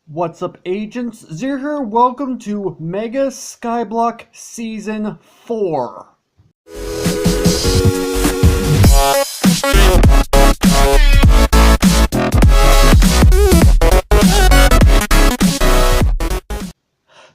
What's up, agents? Zir here. Welcome to Mega Skyblock Season 4.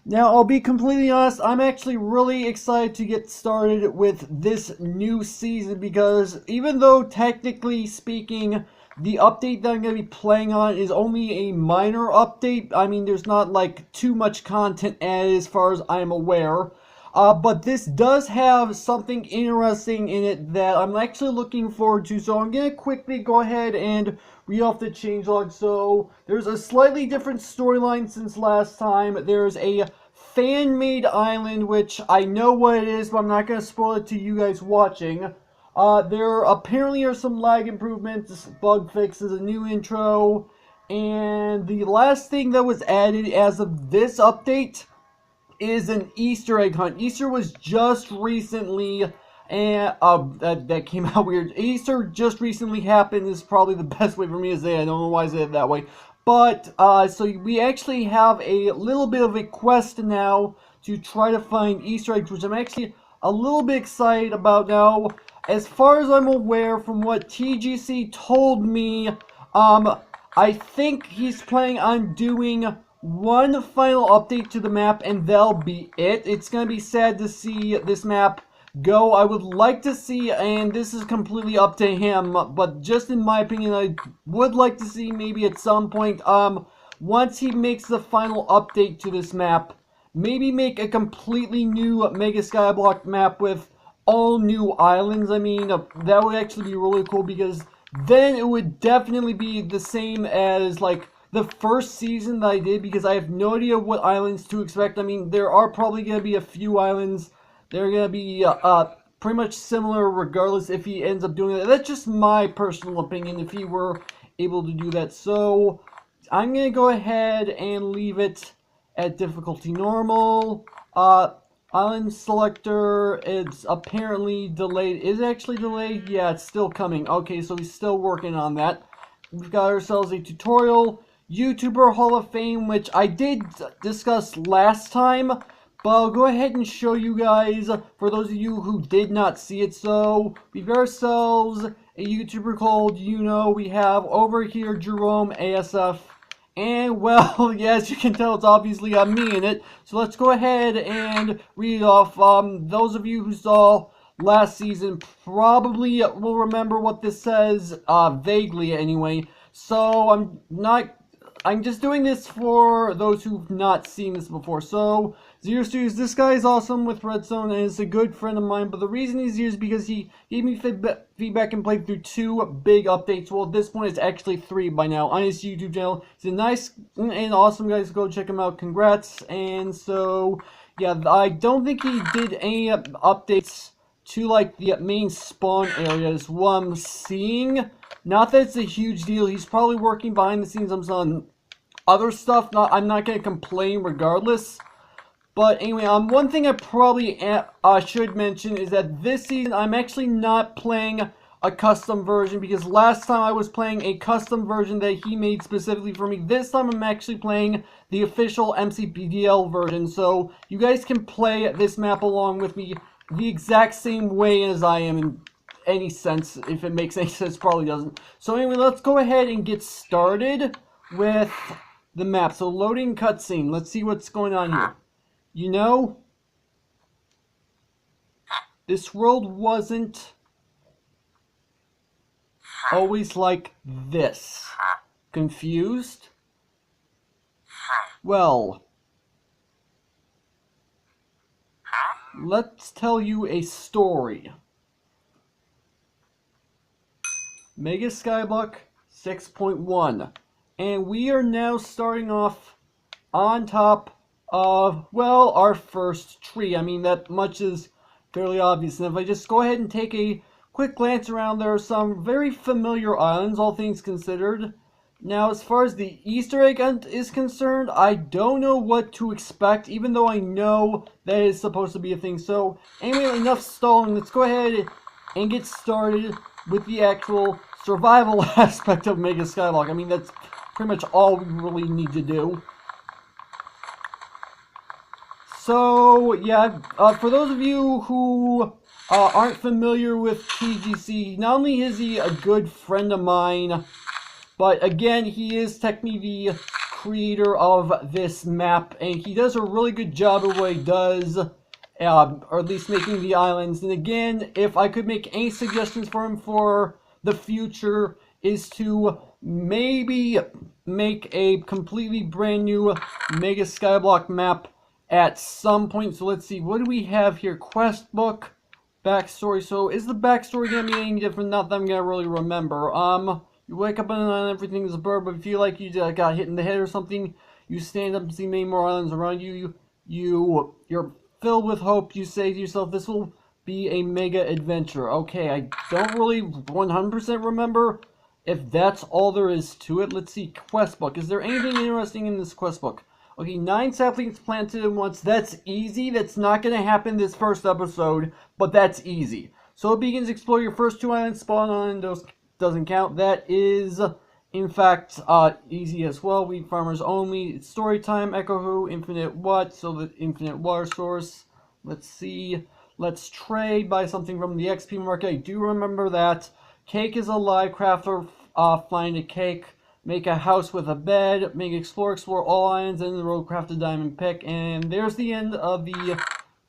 Now, I'll be completely honest, I'm actually really excited to get started with this new season because even though technically speaking, the update that I'm going to be playing on is only a minor update. I mean, there's not like too much content added as far as I'm aware. But this does have something interesting in it that I'm actually looking forward to. So I'm going to quickly go ahead and read off the changelog. So there's a slightly different storyline since last time. There's a fan-made island, which I know what it is, but I'm not going to spoil it to you guys watching. There apparently are some lag improvements, bug fixes, a new intro, and the last thing that was added as of this update is an Easter egg hunt. Easter was just recently, and that came out weird. Easter just recently happened is probably the best way for me to say it. I don't know why I said it that way. But, so we actually have a little bit of a quest now to try to find Easter eggs, which I'm actually a little bit excited about now. As far as I'm aware, from what TGC told me, I think he's planning on doing one final update to the map, and that'll be it. It's going to be sad to see this map go. I would like to see, and this is completely up to him, but just in my opinion, I would like to see maybe at some point, once he makes the final update to this map, maybe make a completely new Mega Skyblock map with all new islands. I mean, that would actually be really cool because then it would definitely be the same as, like, the first season that I did, because I have no idea what islands to expect. I mean, there are probably going to be a few islands that are going to be pretty much similar regardless if he ends up doing that. That's just my personal opinion if he were able to do that. So I'm going to go ahead and leave it at difficulty normal. Island selector, it's apparently delayed. Is it actually delayed? Yeah, it's still coming. Okay, so he's still working on that. We've got ourselves a tutorial. YouTuber Hall of Fame, which I did discuss last time, but I'll go ahead and show you guys for those of you who did not see it. So we've got ourselves a YouTuber called, we have over here Jerome ASF, and well, yeah, as you can tell, it's obviously got me in it. So let's go ahead and read it off. Those of you who saw last season probably will remember what this says, vaguely anyway. So I'm just doing this for those who've not seen this before. So, Zero Studios, this guy is awesome with Redstone and is a good friend of mine, but the reason he's here is because he gave me feedback and played through 2 big updates. Well, at this point, it's actually 3 by now on his YouTube channel. He's a nice and awesome guy, so go check him out. Congrats. And so, yeah, I don't think he did any updates to, like, the main spawn areas. What I'm seeing, not that it's a huge deal. He's probably working behind the scenes on some other stuff. I'm not going to complain regardless. But anyway, one thing I probably should mention is that this season I'm actually not playing a custom version, because last time I was playing a custom version that he made specifically for me. This time I'm actually playing the official MCPEDL version. So you guys can play this map along with me the exact same way as I am in any sense. If it makes any sense, probably doesn't. So anyway, let's go ahead and get started with the map. So loading cutscene. Let's see what's going on here. This world wasn't always like this. Confused? Well, let's tell you a story. Mega Skyblock 6.1. And we are now starting off on top of, well, our first tree. I mean, that much is fairly obvious. And if I just go ahead and take a quick glance around, there are some very familiar islands, all things considered. Now, as far as the Easter egg hunt is concerned, I don't know what to expect, even though I know that is supposed to be a thing. So, anyway, enough stalling. Let's go ahead and get started with the actual survival aspect of Mega Skyblock. I mean, that's pretty much all we really need to do. So, yeah, for those of you who aren't familiar with TGC, not only is he a good friend of mine, but again, he is technically the creator of this map, and he does a really good job of what he does, or at least making the islands. And again, if I could make any suggestions for him for the future, is to maybe make a completely brand new Mega Skyblock map at some point. So let's see, what do we have here? Quest book, backstory. So is the backstory gonna be any different? Not that I'm gonna really remember. You wake up and everything's a bird, but if you feel like you got hit in the head or something, you stand up and see many more islands around you. You're filled with hope. You say to yourself, this will be a mega adventure. Okay, I don't really 100% remember if that's all there is to it. Let's see, quest book. Is there anything interesting in this quest book? Okay, 9 saplings planted at once. That's easy. That's not going to happen this first episode, but that's easy. So it begins, explore your first 2 islands, spawn on those. Doesn't count. That is, in fact, easy as well. Wheat farmers only. It's story time. Echo who? Infinite what? So the infinite water source. Let's see. Let's trade. Buy something from the XP market. I do remember that. Cake is alive. Crafter, find a cake. Make a house with a bed. Make explore all islands. End of the road. Craft a diamond pick. And there's the end of the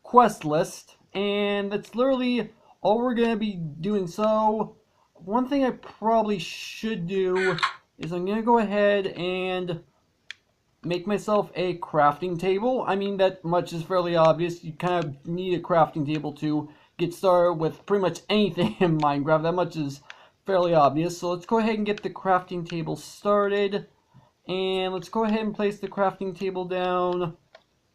quest list. And that's literally all we're going to be doing. So one thing I probably should do is I'm going to go ahead and make myself a crafting table. I mean, that much is fairly obvious. You kind of need a crafting table to get started with pretty much anything in Minecraft. That much is fairly obvious. So let's go ahead and get the crafting table started. And let's go ahead and place the crafting table down.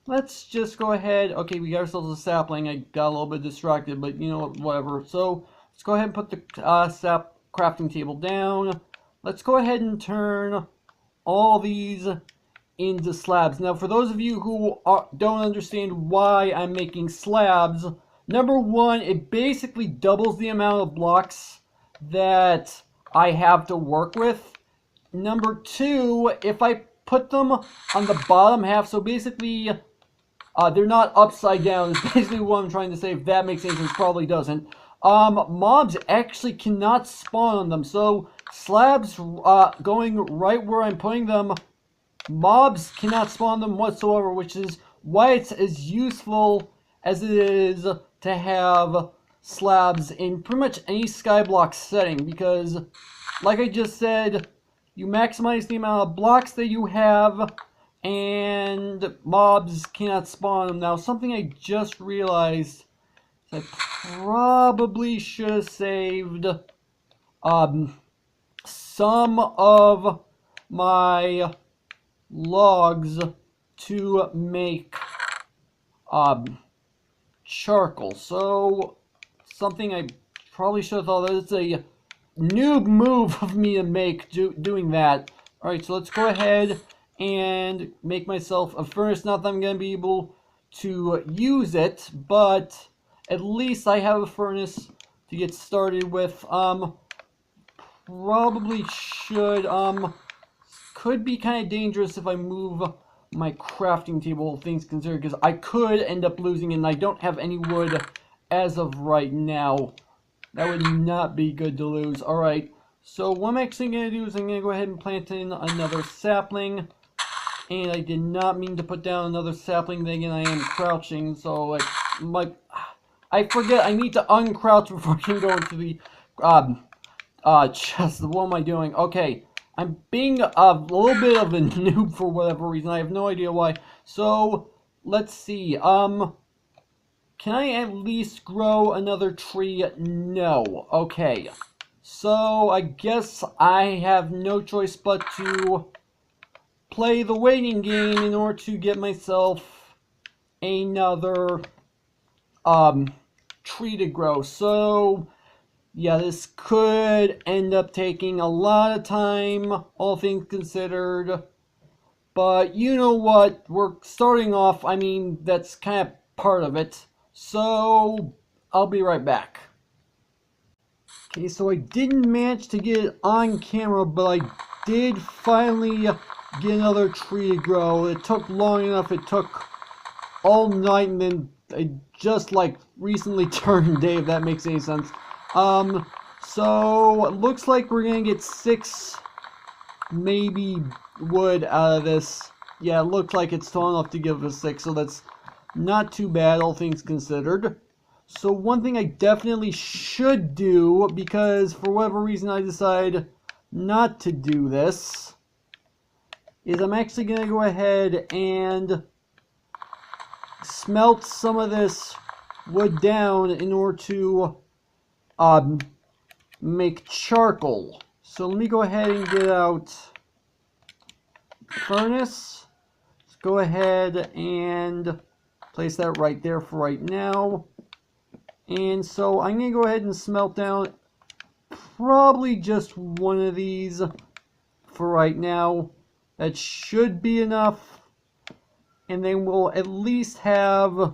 Let's just go ahead. Okay, we got ourselves a sapling. I got a little bit distracted, but you know what, whatever. So let's go ahead and put the sap crafting table down. Let's go ahead and turn all these into slabs. Now, for those of you who don't understand why I'm making slabs, number one, it basically doubles the amount of blocks that I have to work with. Number two, if I put them on the bottom half, so basically they're not upside down, is basically what I'm trying to say. If that makes any sense, probably doesn't. Mobs actually cannot spawn on them. So slabs going right where I'm putting them, mobs cannot spawn them whatsoever, which is why it's as useful as it is to have slabs in pretty much any skyblock setting, because like I just said, you maximize the amount of blocks that you have and mobs cannot spawn them. Now, something I just realized, I probably should have saved some of my logs to make charcoal. So something I probably should have thought, that it's a noob move of me to make doing that. Alright, so let's go ahead and make myself a furnace. Not that I'm going to be able to use it, but at least I have a furnace to get started with. Probably should, could be kind of dangerous if I move my crafting table, things considered, because I could end up losing it, and I don't have any wood as of right now. That would not be good to lose. Alright, so what I'm actually going to do is I'm going to go ahead and plant in another sapling. And I did not mean to put down another sapling. Then again, I am crouching, so I forget I need to uncrouch before I can go into the chest. What am I doing? Okay, I'm being a little bit of a noob for whatever reason. I have no idea why. So let's see. Can I at least grow another tree? No. Okay. So I guess I have no choice but to play the waiting game in order to get myself another tree to grow. So yeah, this could end up taking a lot of time, all things considered. But you know what? We're starting off. I mean, that's kind of part of it. So I'll be right back. Okay, so I didn't manage to get it on camera, but I did finally get another tree to grow. It took long enough. It took all night and then I just like recently turned day, if that makes any sense. So it looks like we're gonna get 6 maybe wood out of this. Yeah, it looks like it's tall enough to give us 6, so that's not too bad, all things considered. So one thing I definitely should do, because for whatever reason I decide not to do this, is I'm actually going to go ahead and smelt some of this wood down in order to make charcoal. So let me go ahead and get out furnace. Let's go ahead and place that right there for right now. And so I'm going to go ahead and smelt down probably just one of these for right now. That should be enough. And then we'll at least have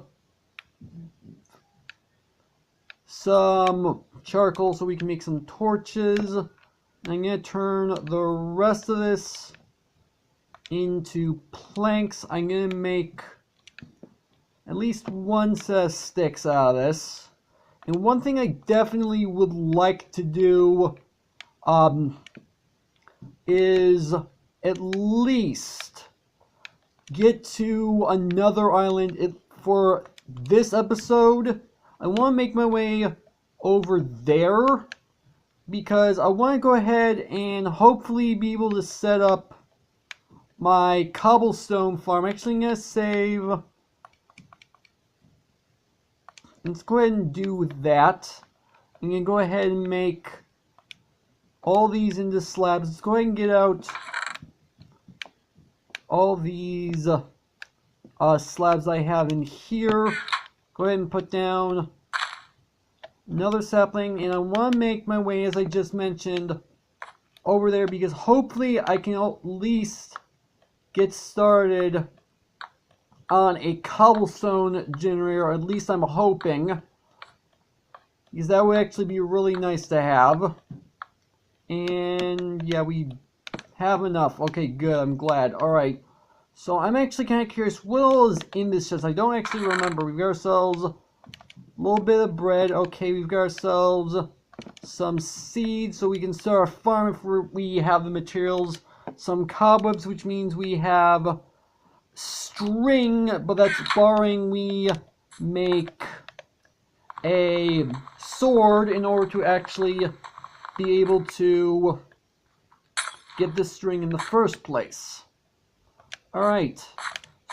some charcoal so we can make some torches. I'm going to turn the rest of this into planks. I'm going to make at least one set of sticks out of this. And one thing I definitely would like to do is at least get to another island for this episode. I want to make my way over there because I want to go ahead and hopefully be able to set up my cobblestone farm. Actually, I'm going to save. Let's go ahead and do that. I'm going to go ahead and make all these into slabs. Let's go ahead and get out all these slabs I have in here. Go ahead and put down another sapling. And I want to make my way, as I just mentioned, over there because hopefully I can at least get started on a cobblestone generator, or at least I'm hoping, because that would actually be really nice to have. And yeah, we have enough. Okay, good, I'm glad. Alright, so I'm actually kind of curious what all is in this chest. I don't actually remember. We've got ourselves a little bit of bread. Okay, we've got ourselves some seeds so we can start our farm if we have the materials. Some cobwebs, which means we have string, but that's barring we make a sword in order to actually be able to get the string in the first place. Alright,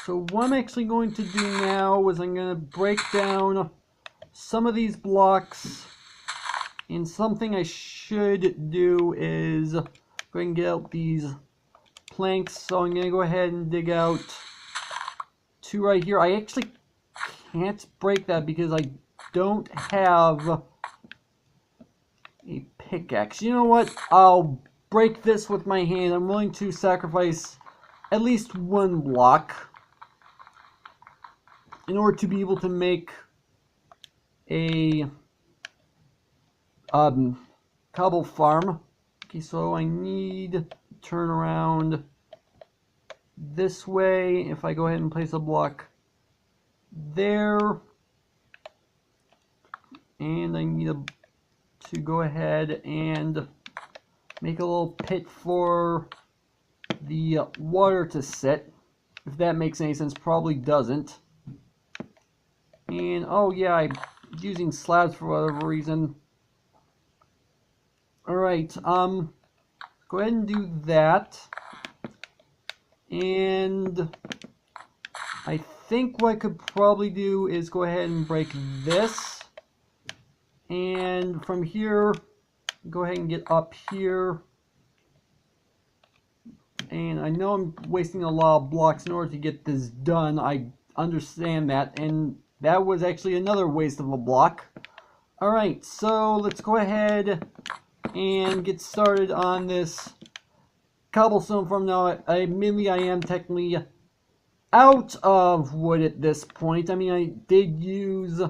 so what I'm actually going to do now is I'm going to break down some of these blocks, and something I should do is go ahead and get out these planks. So I'm going to go ahead and dig out 2 right here. I actually can't break that because I don't have a pickaxe. You know what? I'll break this with my hand. I'm willing to sacrifice at least 1 block in order to be able to make a cobble farm. Okay, so I need to turn around this way. If I go ahead and place a block there, and I need to go ahead and make a little pit for the water to sit, if that makes any sense. Probably doesn't. And oh yeah, I'm using slabs for whatever reason. Alright, go ahead and do that. And I think what I could probably do is go ahead and break this. And from here, go ahead and get up here. And I know I'm wasting a lot of blocks in order to get this done. I understand that. And that was actually another waste of a block. Alright, so let's go ahead and get started on this cobblestone farm. Now, admittedly, I am technically out of wood at this point. I mean, I did use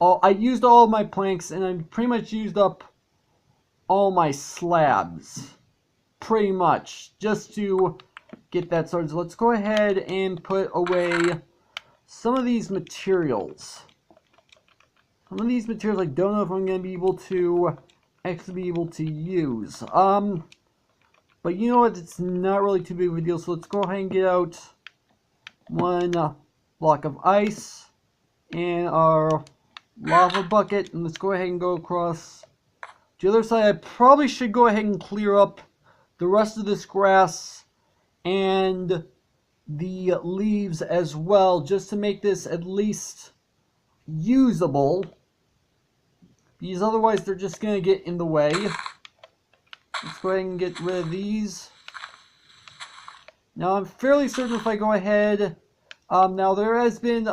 I used all of my planks, and I pretty much used up all my slabs. Pretty much, just to get that started. So let's go ahead and put away some of these materials. Some of these materials I don't know if I'm going to be able to actually be able to use. But you know what? It's not really too big of a deal. So let's go ahead and get out one block of ice and our lava bucket. And let's go ahead and go across to the other side. I probably should go ahead and clear up the rest of this grass and the leaves as well, just to make this at least usable, because otherwise they're just going to get in the way. Let's go ahead and get rid of these. Now I'm fairly certain if I go ahead, now there has been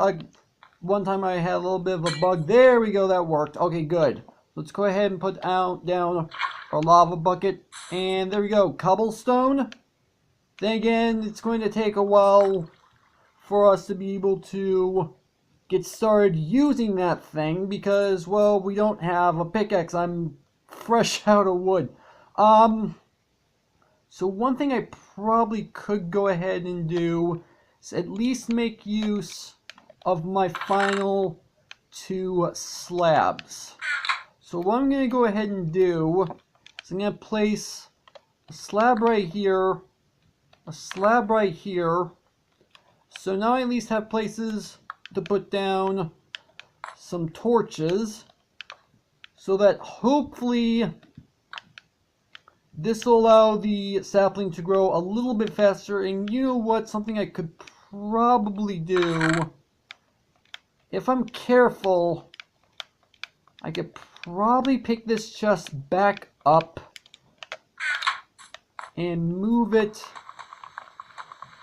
one time I had a little bit of a bug. There we go, that worked. Okay, good. Let's go ahead and put down our lava bucket, and there we go, cobblestone. Then again, it's going to take a while for us to be able to get started using that thing because, well, we don't have a pickaxe. I'm fresh out of wood. So one thing I probably could go ahead and do is at least make use of my final 2 slabs. So what I'm going to go ahead and do is I'm going to place a slab right here, a slab right here. So now I at least have places to put down some torches so that hopefully this will allow the sapling to grow a little bit faster. And you know what? Something I could probably do, if I'm careful, I could probably pick this chest back up and move it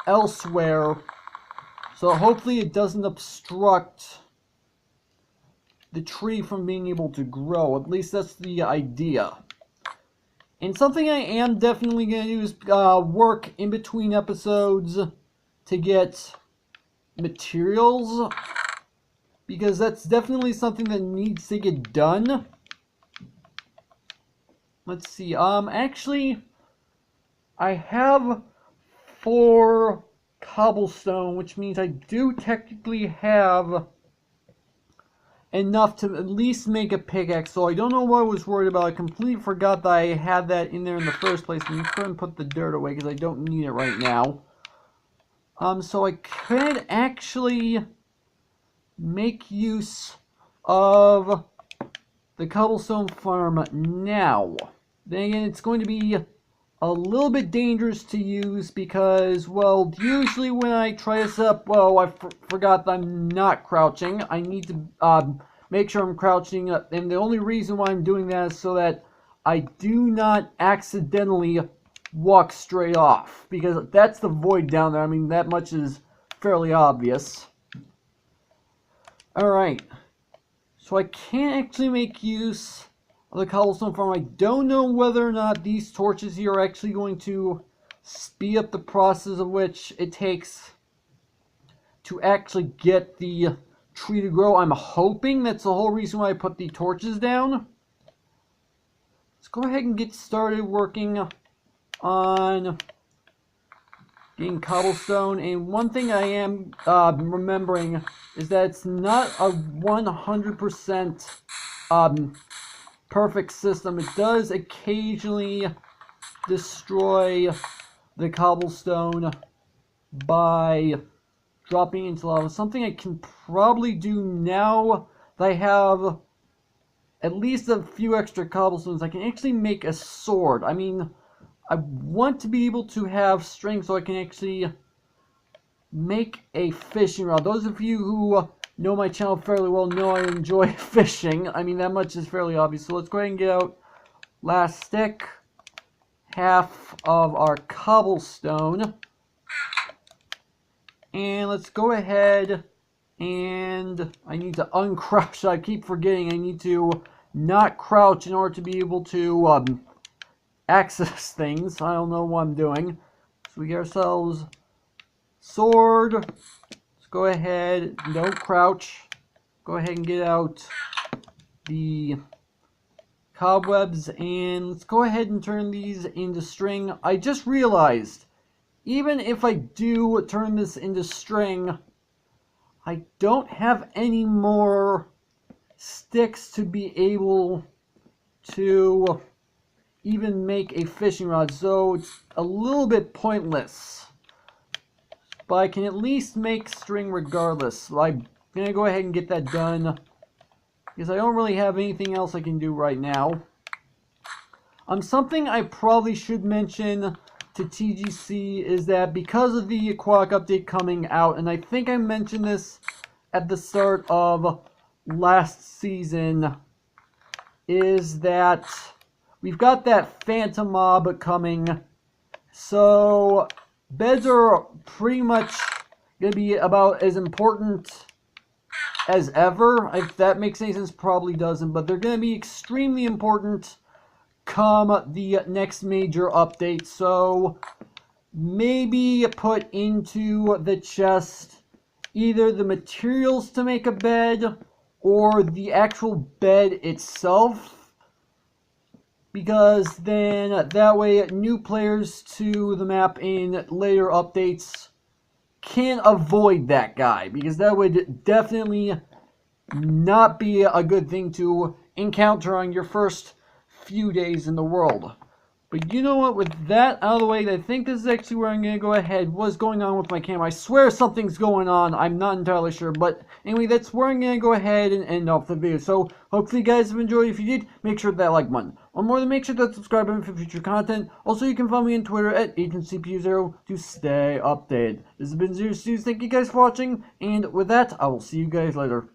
elsewhere, so hopefully it doesn't obstruct the tree from being able to grow. At least that's the idea. And something I am definitely going to do is work in between episodes to get materials, because that's definitely something that needs to get done. Let's see, actually, I have 4 cobblestone, which means I do technically have enough to at least make a pickaxe. So I don't know what I was worried about. I completely forgot that I had that in there in the first place. I'm just going to put the dirt away because I don't need it right now. So I could actually make use of the cobblestone farm now. Then again, it's going to be a little bit dangerous to use because, well, usually when I try this up, well, I forgot that I'm not crouching. I need to make sure I'm crouching, and the only reason why I'm doing that is so that I do not accidentally walk straight off, because that's the void down there. I mean, that much is fairly obvious. Alright, so I can't actually make use of the cobblestone farm. I don't know whether or not these torches here are actually going to speed up the process of which it takes to actually get the tree to grow. I'm hoping that's the whole reason why I put the torches down. Let's go ahead and get started working on getting cobblestone. And one thing I am remembering is that it's not a 100% perfect system. It does occasionally destroy the cobblestone by dropping into lava. Something I can probably do now that I have at least a few extra cobblestones. I can actually make a sword. I mean, I want to be able to have string so I can actually make a fishing rod. Those of you who know my channel fairly well know I enjoy fishing. I mean, that much is fairly obvious. So let's go ahead and get out last stick, half of our cobblestone, and let's go ahead and I need to uncrouch. I keep forgetting I need to not crouch in order to be able to access things. I don't know what I'm doing. So we get ourselves sword. Let's go ahead, don't crouch. Go ahead and get out the cobwebs, and let's go ahead and turn these into string. I just realized, even if I do turn this into string, I don't have any more sticks to be able to even make a fishing rod, so it's a little bit pointless. But I can at least make string regardless. So I'm going to go ahead and get that done, because I don't really have anything else I can do right now. Something I probably should mention to TGC is that because of the aquatic update coming out, and I think I mentioned this at the start of last season, is that we've got that phantom mob coming. So beds are pretty much going to be about as important as ever. If that makes any sense, probably doesn't, but they're going to be extremely important come the next major update. So maybe put into the chest either the materials to make a bed or the actual bed itself, because then that way new players to the map in later updates can avoid that guy, because that would definitely not be a good thing to encounter on your first few days in the world. But you know what, with that out of the way, I think this is actually where I'm going to go ahead. What's going on with my camera? I swear something's going on. I'm not entirely sure. But anyway, that's where I'm going to go ahead and end off the video. So hopefully you guys have enjoyed. If you did, make sure to hit that like button. One more than make sure to subscribe button for future content. Also, you can follow me on Twitter at AgentCPU0 to stay updated. This has been Zero Stews. Thank you guys for watching. And with that, I will see you guys later.